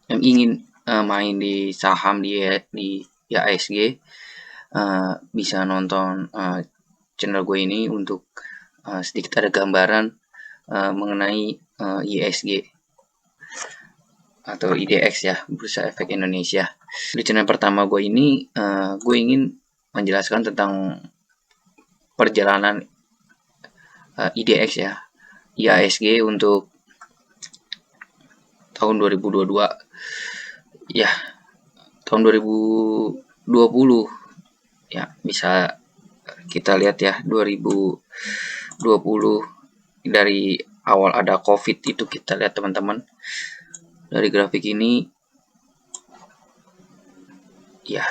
yang ingin main di saham di IHSG, bisa nonton channel gue ini untuk sedikit ada gambaran mengenai IHSG atau IDX ya, Bursa Efek Indonesia. Di channel pertama gue ini gue ingin menjelaskan tentang perjalanan IDX ya, IHSG untuk tahun 2022 ya, tahun 2020 ya, bisa kita lihat ya, 2020 dari awal ada COVID itu kita lihat teman-teman. Dari grafik ini ya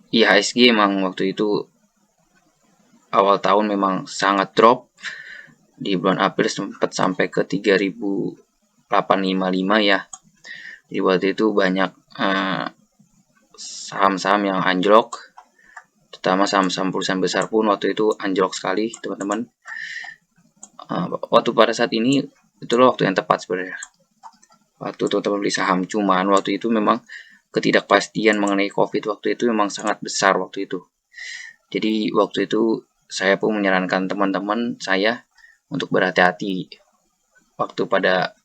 IHSG emang waktu itu awal tahun memang sangat drop. Di bulan April sempat sampai ke 3.855 ya. Jadi waktu itu banyak saham-saham yang anjlok, terutama saham-saham perusahaan besar pun waktu itu anjlok sekali teman-teman. Waktu pada saat ini itulah waktu yang tepat sebenarnya waktu teman-teman beli saham. Cuman waktu itu memang ketidakpastian mengenai COVID waktu itu memang sangat besar waktu itu. Jadi waktu itu saya pun menyarankan teman-teman saya untuk berhati-hati waktu pada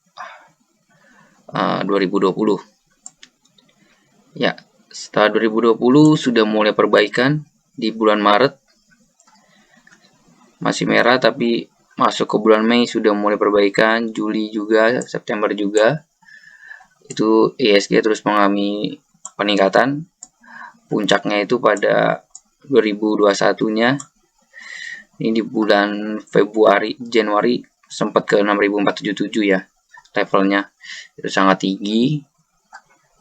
2020. Ya, setelah 2020 sudah mulai perbaikan di bulan Maret. Masih merah tapi masuk ke bulan Mei sudah mulai perbaikan, Juli juga, September juga. Itu IHSG terus mengalami peningkatan. Puncaknya itu pada 2021-nya. Ini di bulan Januari sempat ke 6.477 ya levelnya. Itu sangat tinggi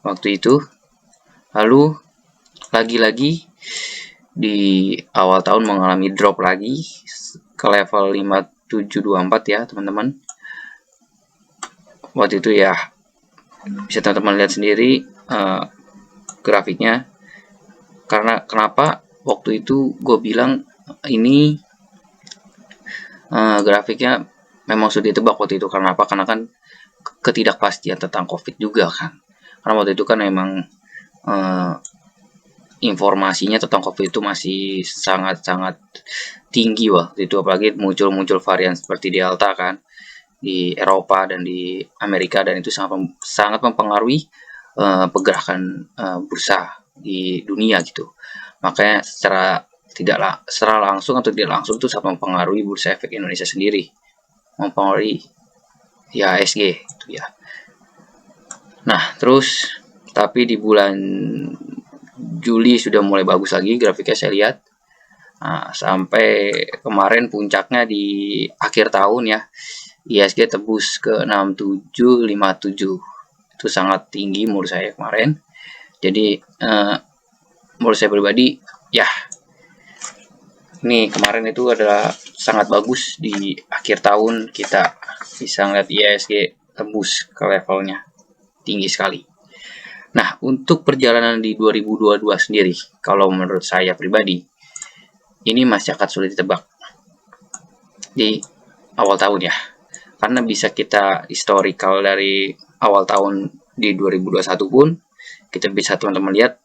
waktu itu. Lalu lagi-lagi di awal tahun mengalami drop lagi ke level 5724 ya teman-teman. Waktu itu ya bisa teman-teman lihat sendiri grafiknya. Karena kenapa waktu itu gue bilang ini grafiknya memang sudah ditebak waktu itu. Karena apa? Karena kan ketidakpastian tentang COVID juga kan. Karena waktu itu kan memang informasinya tentang COVID itu masih sangat-sangat tinggi waktu itu, apalagi muncul varian seperti Delta kan di Eropa dan di Amerika, dan itu sangat mempengaruhi pergerakan bursa di dunia gitu. Makanya secara langsung atau tidak langsung itu sangat mempengaruhi Bursa Efek Indonesia sendiri, mempengaruhi ya IHSG itu ya. Nah terus tapi di bulan Juli sudah mulai bagus lagi grafiknya saya lihat. Nah, sampai kemarin puncaknya di akhir tahun ya, IHSG tebus ke 6757. Itu sangat tinggi menurut saya kemarin. Jadi menurut saya pribadi ya, ini kemarin itu adalah sangat bagus. Di akhir tahun kita bisa ngeliat IHSG tembus ke levelnya tinggi sekali. Nah, untuk perjalanan di 2022 sendiri, kalau menurut saya pribadi, ini masih akan sulit ditebak di awal tahun ya. Karena bisa kita historical dari awal tahun di 2021 pun, kita bisa teman-teman lihat,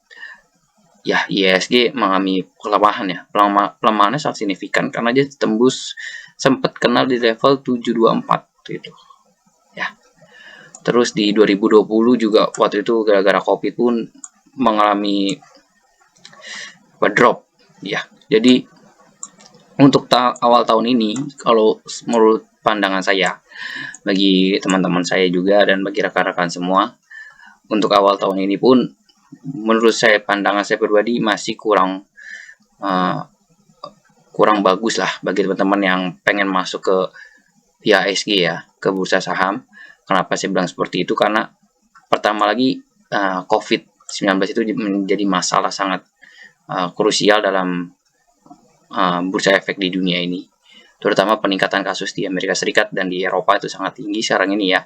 ya IHSG mengalami pelemahan ya. Pelemahannya sangat signifikan karena dia tembus sempat kenal di level 724 gitu. Ya. Terus di 2020 juga waktu itu gara-gara COVID pun mengalami drop ya. Jadi untuk awal tahun ini, kalau menurut pandangan saya, bagi teman-teman saya juga dan bagi rekan-rekan semua, untuk awal tahun ini pun menurut saya, pandangan saya pribadi masih kurang bagus lah bagi teman-teman yang pengen masuk ke IHSG ya, ke bursa saham. Kenapa saya bilang seperti itu? Karena pertama lagi COVID-19 itu menjadi masalah sangat krusial dalam bursa efek di dunia ini. Terutama peningkatan kasus di Amerika Serikat dan di Eropa itu sangat tinggi sekarang ini ya.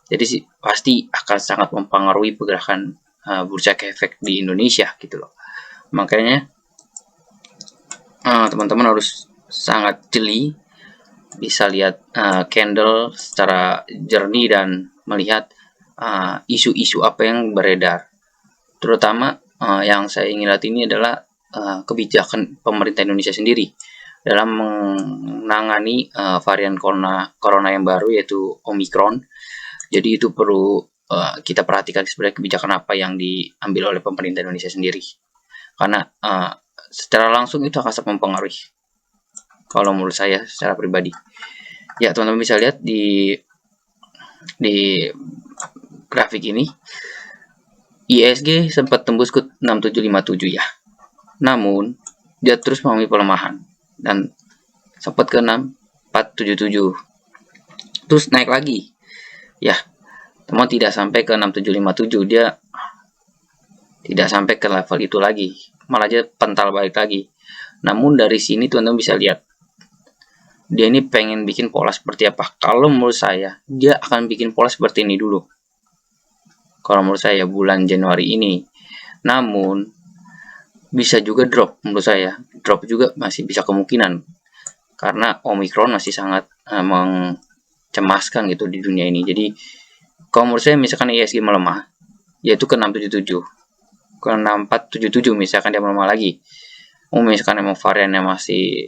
Jadi pasti akan sangat mempengaruhi pergerakan bursa efek di Indonesia gitu loh. Makanya teman-teman harus sangat jeli, bisa lihat candle secara jernih dan melihat isu-isu apa yang beredar. Terutama yang saya ingin lihat ini adalah kebijakan pemerintah Indonesia sendiri dalam menangani varian corona yang baru, yaitu Omicron. Jadi itu perlu kita perhatikan sebenarnya kebijakan apa yang diambil oleh pemerintah Indonesia sendiri, karena secara langsung itu akan sangat mempengaruhi kalau menurut saya secara pribadi. Ya, teman-teman bisa lihat di grafik ini, ISG sempat tembus ke 6757 ya, namun dia terus mengalami pelemahan dan sempat ke 6477, terus naik lagi ya, teman tidak sampai ke 6757, dia tidak sampai ke level itu lagi, malah aja pental balik lagi. Namun dari sini teman-teman bisa lihat dia ini pengen bikin pola seperti apa. Kalau menurut saya dia akan bikin pola seperti ini dulu, kalau menurut saya bulan Januari ini. Namun bisa juga drop, menurut saya drop juga masih bisa kemungkinan, karena Omicron masih sangat mencemaskan gitu di dunia ini. Jadi kalau menurut saya misalkan ISG melemah, yaitu ke 677, ke 6477 misalkan dia melemah lagi, misalkan emang variannya masih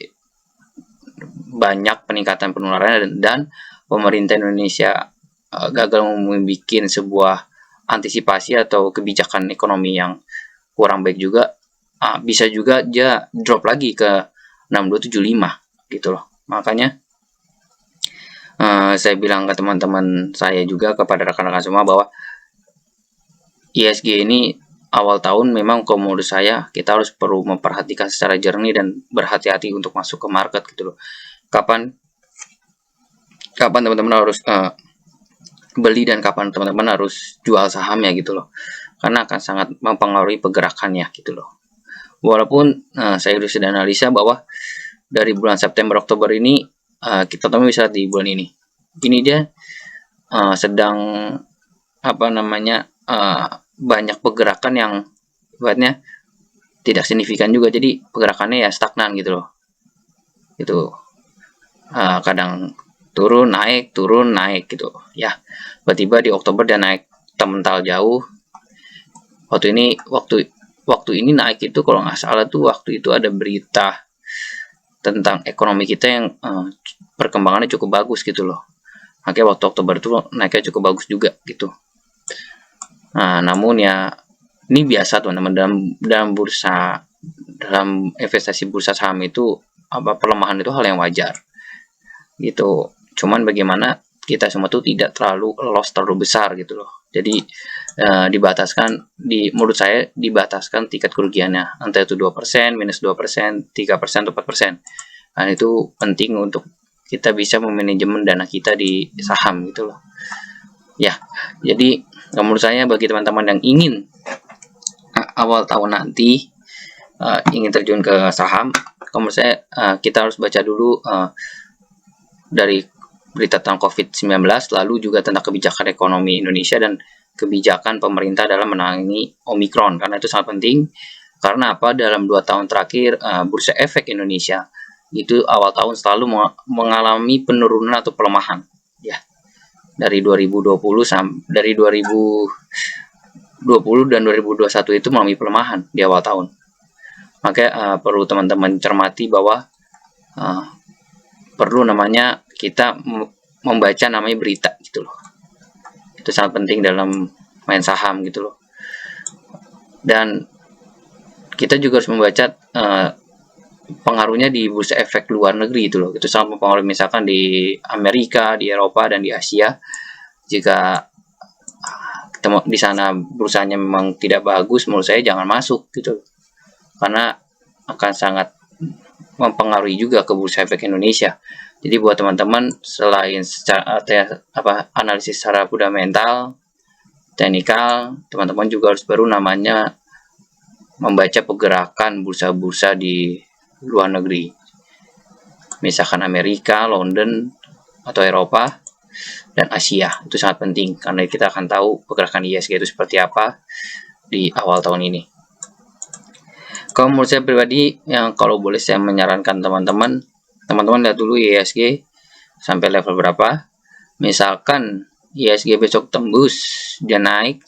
banyak peningkatan penularan dan pemerintah Indonesia gagal membuat sebuah antisipasi atau kebijakan ekonomi yang kurang baik juga, bisa juga dia drop lagi ke 6275 gitu loh. Makanya saya bilang ke teman-teman saya juga, kepada rekan-rekan semua, bahwa ISG ini awal tahun memang kalau menurut saya kita harus perlu memperhatikan secara jernih dan berhati-hati untuk masuk ke market gitu loh. Kapan teman-teman harus beli dan kapan teman-teman harus jual sahamnya gitu loh, karena akan sangat mempengaruhi pergerakannya gitu loh. Walaupun saya sudah analisa bahwa dari bulan September Oktober ini, kita teman bisa di bulan ini dia sedang banyak pergerakan yang buatnya tidak signifikan juga, jadi pergerakannya ya stagnan gitu loh. Itu kadang turun naik gitu ya. Tiba-tiba di Oktober dia naik mental jauh. Waktu ini naik itu kalau nggak salah tuh waktu itu ada berita tentang ekonomi kita yang perkembangannya cukup bagus gitu loh. Makanya waktu Oktober itu naiknya cukup bagus juga gitu. Namun ya ini biasa teman-teman, dalam bursa, dalam investasi bursa saham itu pelemahan itu hal yang wajar gitu. Cuman bagaimana kita semua tuh tidak terlalu loss terlalu besar gitu loh. Jadi dibataskan, menurut saya dibataskan tingkat kerugiannya, entah itu 2%, minus 2%, 3%, atau 4%. Dan itu penting untuk kita bisa memanajemen dana kita di saham gitu loh. Ya, jadi menurut saya bagi teman-teman yang ingin awal tahun nanti ingin terjun ke saham, menurut saya kita harus baca dulu dari berita tentang COVID-19, lalu juga tentang kebijakan ekonomi Indonesia dan kebijakan pemerintah dalam menangani Omicron, karena itu sangat penting. Karena apa? Dalam 2 tahun terakhir bursa efek Indonesia itu awal tahun selalu mengalami penurunan atau pelemahan ya. Dari 2020 dan 2021 itu mengalami pelemahan di awal tahun. Maka perlu teman-teman cermati bahwa perlu namanya kita membaca namanya berita gitu loh. Itu sangat penting dalam main saham gitu loh. Dan kita juga harus membaca pengaruhnya di bursa efek luar negeri gitu loh. Itu sangat mempengaruhi, misalkan di Amerika, di Eropa, dan di Asia. Jika di sana bursanya memang tidak bagus, menurut saya jangan masuk gitu, karena akan sangat mempengaruhi juga ke bursa efek Indonesia. Jadi buat teman-teman, selain analisis secara fundamental, teknikal, teman-teman juga harus baru namanya membaca pergerakan bursa-bursa di luar negeri, misalkan Amerika, London, atau Eropa, dan Asia. Itu sangat penting karena kita akan tahu pergerakan ISG itu seperti apa di awal tahun ini. Kalau menurut saya pribadi, yang kalau boleh saya menyarankan teman-teman lihat dulu ISG sampai level berapa. Misalkan IHSG besok tembus, dia naik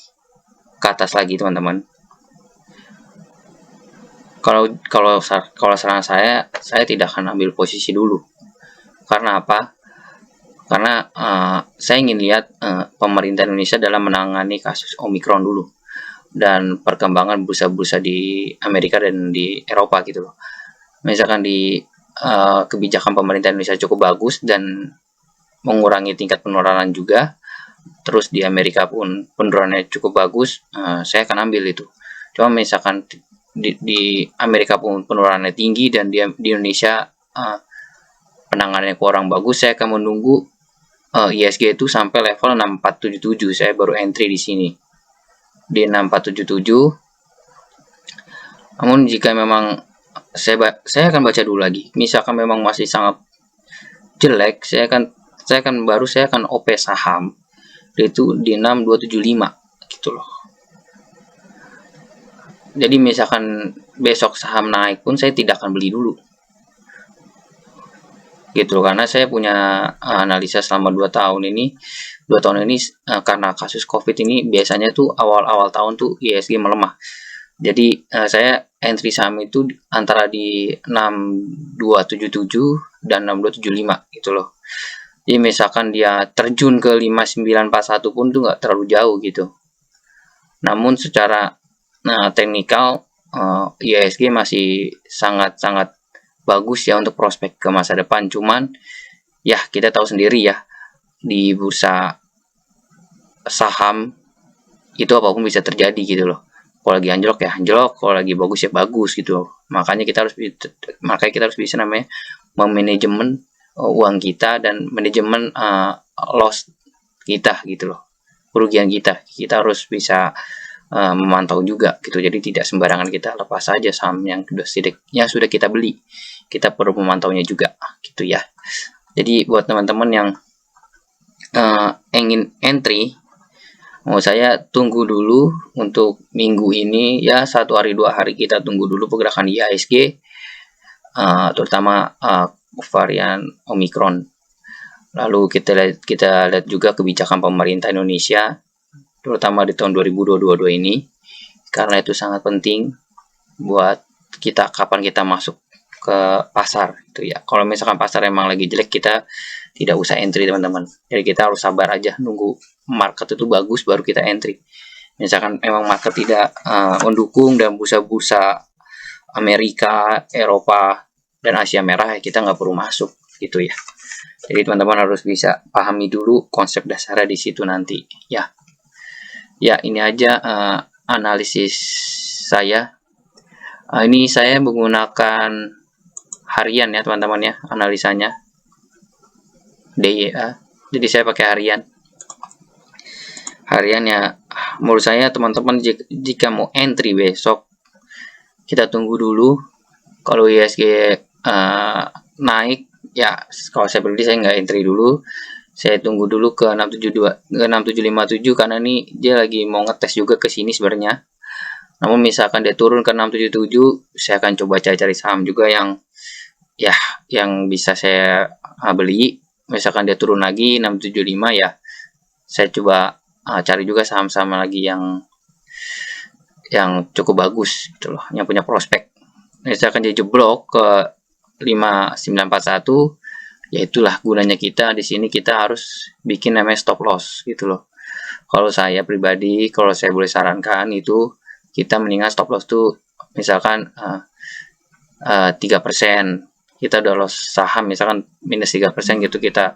ke atas lagi teman-teman. Kalau saran saya tidak akan ambil posisi dulu. Karena apa? Karena saya ingin lihat pemerintah Indonesia dalam menangani kasus Omikron dulu dan perkembangan bursa-bursa di Amerika dan di Eropa gitu loh. Misalkan di kebijakan pemerintah Indonesia cukup bagus dan mengurangi tingkat penularan juga, terus di Amerika pun penurunannya cukup bagus, saya akan ambil itu. Cuma misalkan di Amerika pun penularannya tinggi dan di Indonesia penanganannya kurang bagus, saya akan menunggu IHSG itu sampai level 6477. Saya baru entry di sini di 6477. Namun jika memang saya akan baca dulu lagi, misalkan memang masih sangat jelek, saya akan OP saham itu di 6275 gitu loh. Jadi misalkan besok saham naik pun saya tidak akan beli dulu gitu, karena saya punya analisa selama 2 tahun ini karena kasus COVID ini biasanya tuh awal-awal tahun tuh IHSG melemah. Jadi saya entry saham itu antara di 6277 dan 6275 gitu loh. Jadi misalkan dia terjun ke 5941 pun tuh nggak terlalu jauh gitu. Namun secara teknikal IHSG masih sangat-sangat bagus ya untuk prospek ke masa depan. Cuman ya kita tahu sendiri ya, di bursa saham itu apapun bisa terjadi gitu loh. Kalau lagi anjlok ya anjlok, kalau lagi bagus ya bagus gitu loh. Makanya kita harus bisa namanya memanajemen uang kita dan manajemen loss kita gitu loh, kerugian kita harus bisa memantau juga gitu. Jadi tidak sembarangan kita lepas saja saham yang sudah kita beli, kita perlu memantaunya juga gitu ya. Jadi buat teman-teman yang ingin entry, mau saya tunggu dulu untuk minggu ini ya, 1 hari 2 hari kita tunggu dulu pergerakan IHSG, terutama varian Omikron. Lalu kita lihat juga kebijakan pemerintah Indonesia terutama di tahun 2022 ini, karena itu sangat penting buat kita kapan kita masuk ke pasar itu ya. Kalau misalkan pasar emang lagi jelek, kita tidak usah entry teman-teman. Jadi kita harus sabar aja nunggu market itu bagus baru kita entry. Misalkan emang market tidak mendukung dan bursa-bursa Amerika, Eropa, dan Asia merah, ya kita nggak perlu masuk gitu ya. Jadi teman-teman harus bisa pahami dulu konsep dasarnya di situ nanti ya. Ya ini aja analisis saya. Ini saya menggunakan harian ya teman-teman ya, analisanya DYA. Jadi saya pakai harian. Harian ya, menurut saya teman-teman jika mau entry besok, kita tunggu dulu. Kalau IHSG naik ya, kalau saya pribadi saya nggak entry dulu, saya tunggu dulu ke 6757 karena ini dia lagi mau ngetes juga ke sini sebenarnya. Namun misalkan dia turun ke 677, saya akan coba cari saham juga yang bisa saya beli. Misalkan dia turun lagi 675 ya, saya coba cari juga saham-saham lagi yang cukup bagus gitu loh, yang punya prospek. Misalkan dia jeblok ke 5941, ya itulah gunanya kita di sini, kita harus bikin namanya stop loss gitu loh. Kalau saya pribadi, kalau saya boleh sarankan itu kita mendingan stop loss tuh misalkan 3%. Kita udah loss saham misalkan minus 3% gitu, kita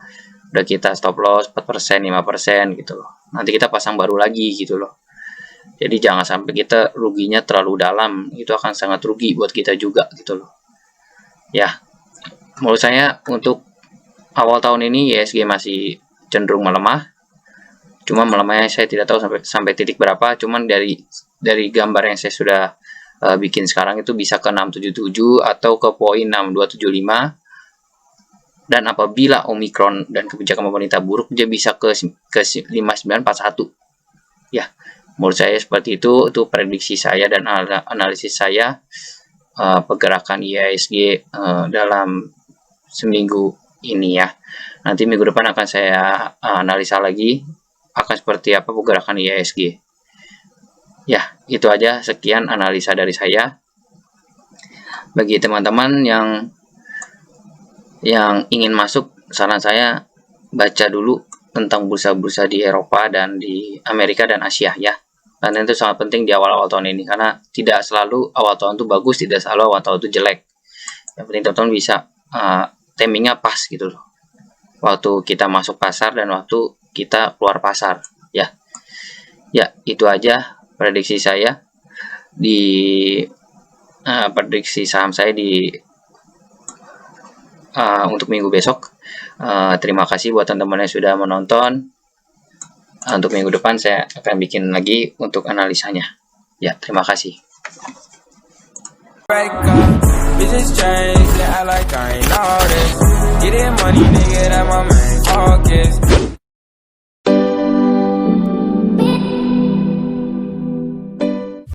stop loss 4%, 5% gitu loh. Nanti kita pasang baru lagi gitu loh. Jadi jangan sampai kita ruginya terlalu dalam, itu akan sangat rugi buat kita juga gitu loh. Ya, menurut saya untuk awal tahun ini IHSG masih cenderung melemah. Cuma melemahnya saya tidak tahu sampai titik berapa. Cuman dari gambar yang saya sudah bikin sekarang itu bisa ke 677 atau ke poin 6275. Dan apabila Omikron dan kebijakan pemerintah buruk, dia bisa ke 5941. Ya, menurut saya seperti itu prediksi saya dan analisis saya pergerakan IHSG dalam seminggu ini ya. Nanti minggu depan akan saya analisa lagi akan seperti apa pergerakan IHSG. Ya, itu aja, sekian analisa dari saya. Bagi teman-teman yang ingin masuk, saran saya baca dulu tentang bursa-bursa di Eropa dan di Amerika dan Asia ya. Karena itu sangat penting di awal-awal tahun ini, karena tidak selalu awal tahun itu bagus, tidak selalu awal tahun itu jelek. Yang penting teman-teman bisa timingnya pas gitu loh. Waktu kita masuk pasar dan waktu kita keluar pasar ya. Ya, itu aja prediksi saya di prediksi saham saya di untuk minggu besok. Terima kasih buat teman-teman yang sudah menonton. Untuk minggu depan saya akan bikin lagi untuk analisanya. Ya, terima kasih. Business change, I like I ain't all this. Get that money, nigga, that my main focus.